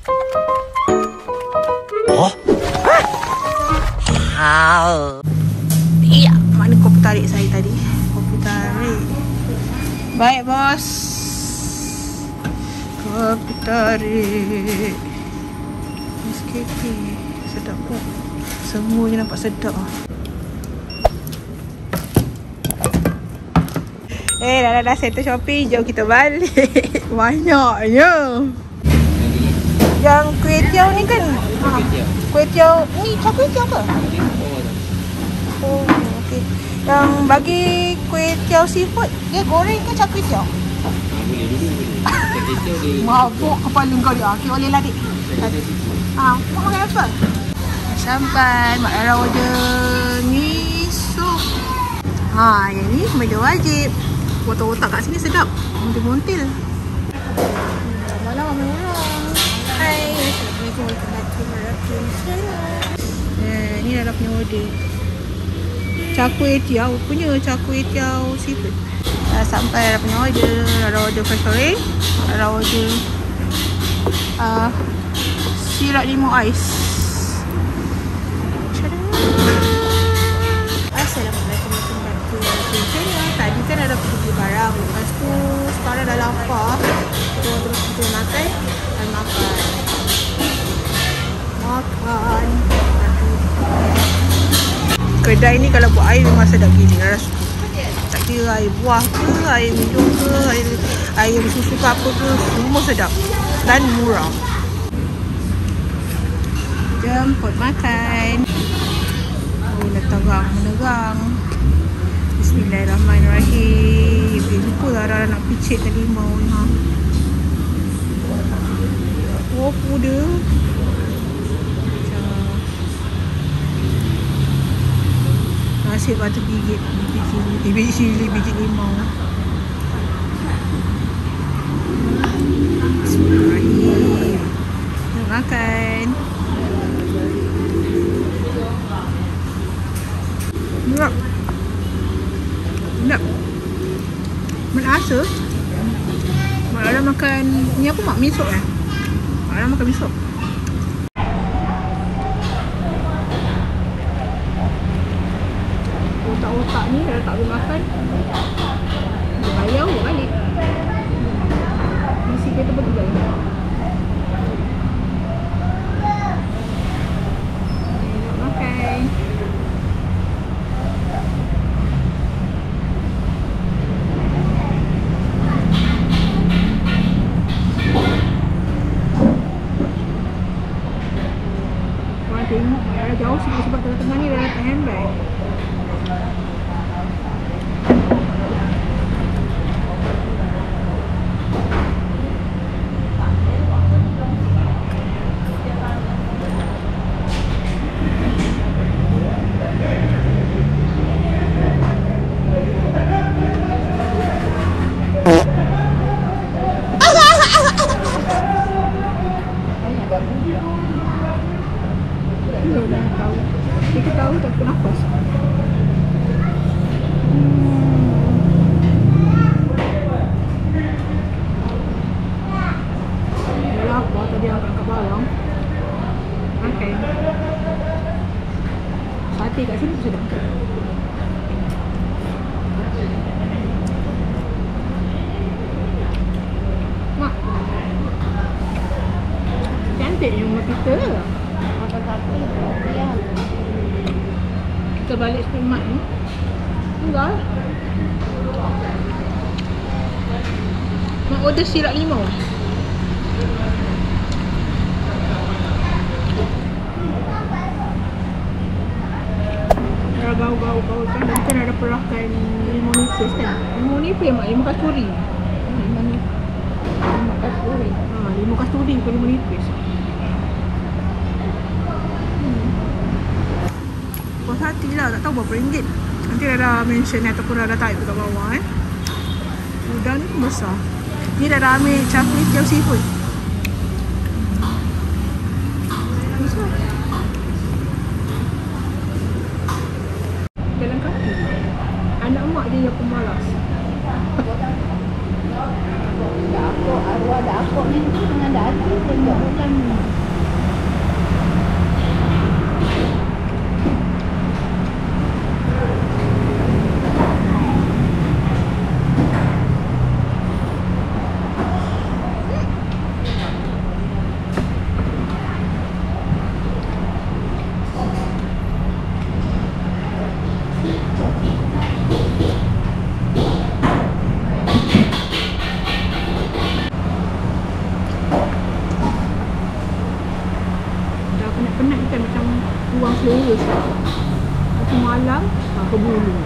Oh? Iya, mana kopi tarik saya tadi? Kopi tarik. Baik, bos. Kopi tarik. SKP. Sedap pun. Semuanya nampak sedap. Dah settle shopping. Jom kita balik. Banyaknya. Yang kuih tiaw ni kan? Kuih tiaw. Ni cak kuih tiaw ke? Oh, okey. Yang bagi kuih tiaw seafood, dia goreng ke cak kuih tiaw? Boleh dulu. Mabuk kepala kau dia. Okey, boleh lah dik. Mak makan apa? Sampai Mak Lara order ni sup. Yang ni benda wajib. Otak-otak kat sini sedap. Montil-montil. Malam ramai orang. Hai, Assalamualaikum warahmatullahi wabarakatuh. Ni dah punya order. Cak kuih tiaw punya, cak kuih tiaw seafood. Dah sampai dah punya order. Dah order fresh goreng. Dah order sirap limau ais. Assalamualaikum warahmatullahi wabarakatuh. Tadi kan ada pergi beli barang. Lepas tu sekarang dah lapar. Terus kita makan. Dan makan. Kedai ni kalau buat air memang sedap gila. Rasa tak kira air buah ke, air minum ke, air susu ke apa ke, semua sedap dan murah. Jemput makan. Dah terang menerang. Bismillahirrahmanirrahim. Lupa lah Rara nak picit tadi limau ni. Oh, kuda. Nasib batu gigit biji sili, biji limau. Bismillahirrahmanirrahim. Kita makan. Sedap. Sedap. Merasa Mak Lara makan ni apa mak? Misuk Mak Lara makan misuk. Otak-otak ni dah tak boleh makan. Dia bayar je balik. Isi kereta betul. Makan. Korang tengok dah jauh sebab tengah-tengah ni dah letak handbag. Kita tahu tak kenapa. Dah apa tadi angkat barang. Okay. Sate kat sini sudah. Mak. Cantiknya rumah kita. Kita balik sepemak ni. Enggak. Mak order sirap limau. Dah bau-bau kan. Dan kan ada perahkan limau nipis kan. Limau nipis mak, limau kasturi. Limau kasturi. Limau kasturi bukan limau nipis. Puas hati lah, tak tahu berapa ringgit. Nanti Rara mention ataupun Rara type kat bawah Udang ni pun besar. Ni Rara ambil cak kuih tiaw seafood. Besar. Jalan kaki. Anak mak dia yang pemalas. Dah aku, arwah dah aku ni dengan dah hati tunjuk bukan penat kan macam buang selera sikit. Lepas malam ke bulu.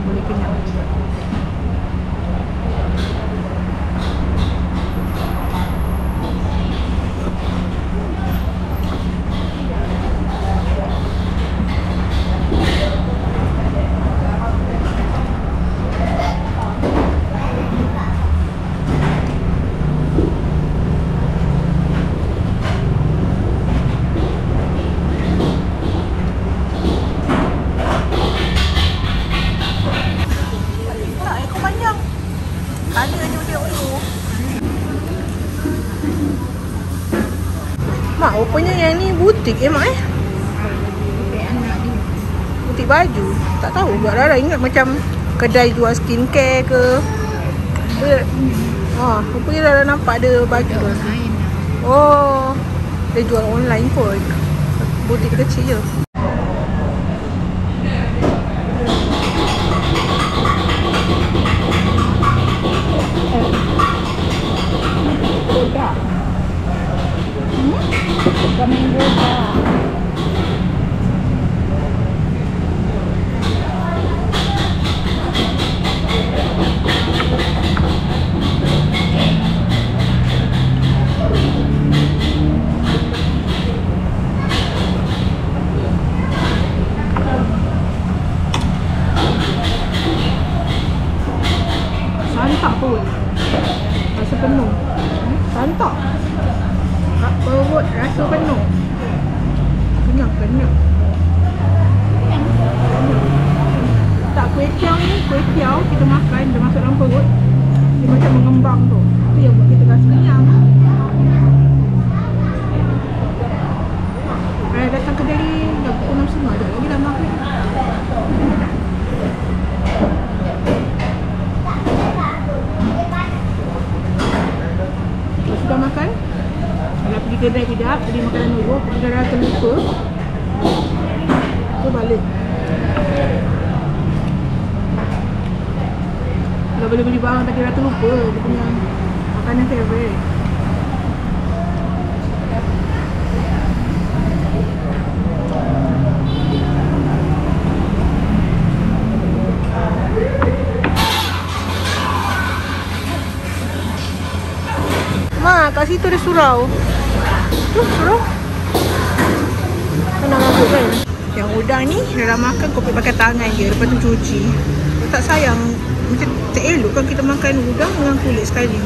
Boleh kenyang. Mak, rupanya yang ni butik Mak butik baju. Tak tahu juga Rara ingat macam kedai jual skincare ke. Rupanya Rara nampak ada baju tu. Oh, dia jual online pun. Butik kecil je. Kami boda. Santak pun. Rasa penuh. Santak. Perut rasa penuh. Kenyang. Tak, kuih tiaw ni, kuih tiaw kita makan, dia masuk dalam perut. Dia macam mengembang tu. Itu yang buat kita rasa kenyang. Datang ke dari dah pukul 6.30 dah lagi dah makan. Sudah makan? Kalau pergi kedai tidak, pergi makanan dulu, pergi dah terlupa. Tu balik. Kalau boleh beli barang tak kira terlupa, dia punya makanan favorite. Ma, kat situ ada surau. Tu surau. Nak ambil kan? Yang udang ni Rara makan kopi pakai tangan je, lepas tu cuci. Tak sayang, macam tak elok kan kita makan udang dengan kulit sekali.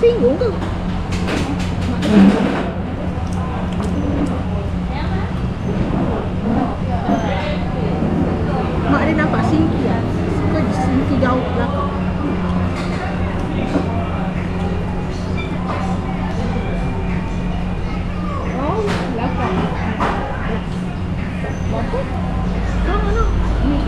Singgung ke? Mak dia nampak singki lah. Suka singki jauh ke belakang. Oh, belakang. Berapa? No. Ni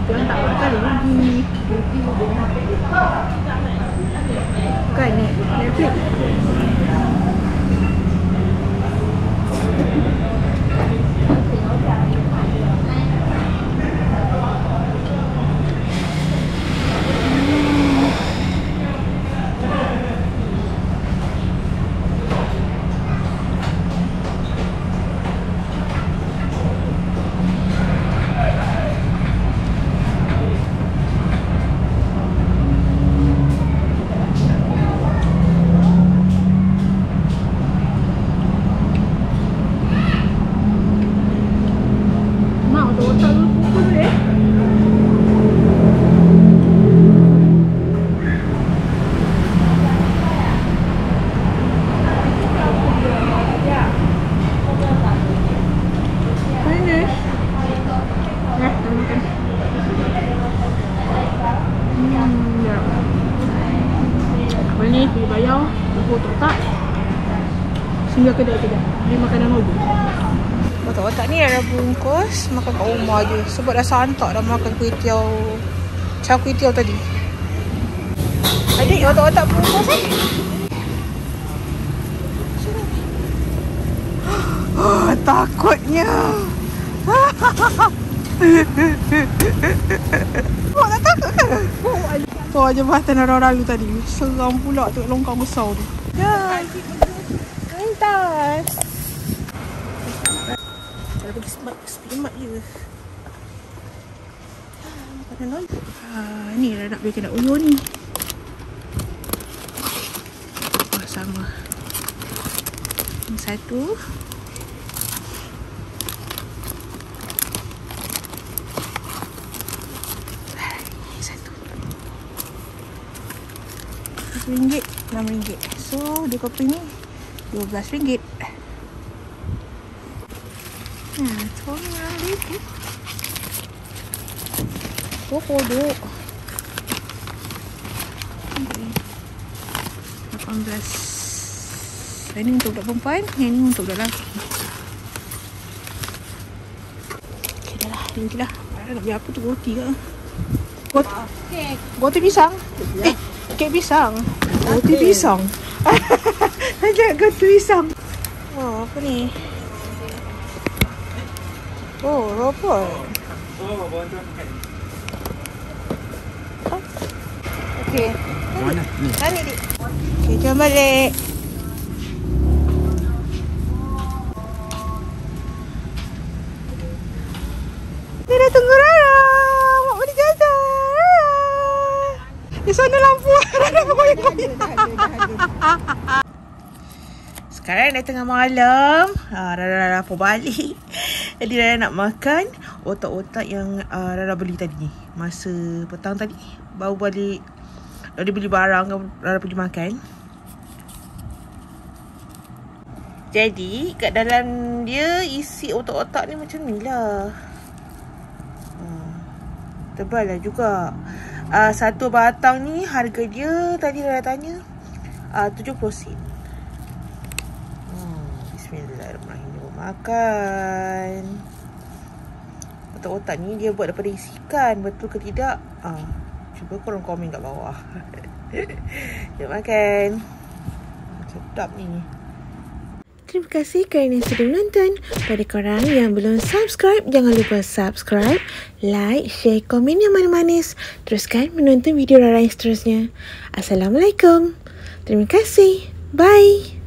Jangan tak makan lagi. Kan Netflix. Ni pergi bayar, buku otak-otak singgah kedai-kedai. Ni makanan hobi. Otak-otak ni ada bungkus, makan kat rumah je. Sebab dah santak dah makan kuih-tiaw, char kuih-tiaw tadi. Adik, otak-otak bungkus Oh, takutnya. Awak tak takut ke? Tu aja jembatan orang lalu tadi. Seram pula tu longkang besar tu. Ya. Lintas. Kalau pergi semat je. Makanan lagi. Ni dah nak bikin nak uyur ni. Oh, sama. Ini satu. RM6, RM6. So, dia kopi ni RM12. RM12. Oh, kodok. 18. Ini untuk budak perempuan, yang ini untuk budak lelaki. Okay, dah lah. Ini dah. Nak beli apa tu? Roti ke? Roti pisang? Kek pisang. Roti pisang. Ajak roti pisang. Oh, apa ni? Oh, robot. Oh, bonton makan. Okey. Mana? Ni. Ni dik. Okey, jom balik. Dia dah tunggu Rara. Mak beli jajan. Di sana lampu. Rara bergoyang-goyang. Sekarang dah tengah malam. Rara lapar balik. Jadi Rara nak makan otak-otak yang Rara beli tadi. Masa petang tadi. Baru balik. Dia beli barang, Rara pergi makan. Jadi kat dalam dia isi otak-otak ni macam ni lah. Tebal lah juga. Satu batang ni harga dia tadi Rara tanya 70 sen. Bismillahirrahmanirrahim. Makan. Otak-otak ni dia buat daripada isi ikan. Betul ke tidak? Cuba korang komen kat bawah. Jom makan. Sedap ni. Terima kasih kerana sudah menonton. Pada korang yang belum subscribe, jangan lupa subscribe, like, share, komen yang manis-manis. Teruskan menonton video Rara yang seterusnya. Assalamualaikum. Terima kasih. Bye.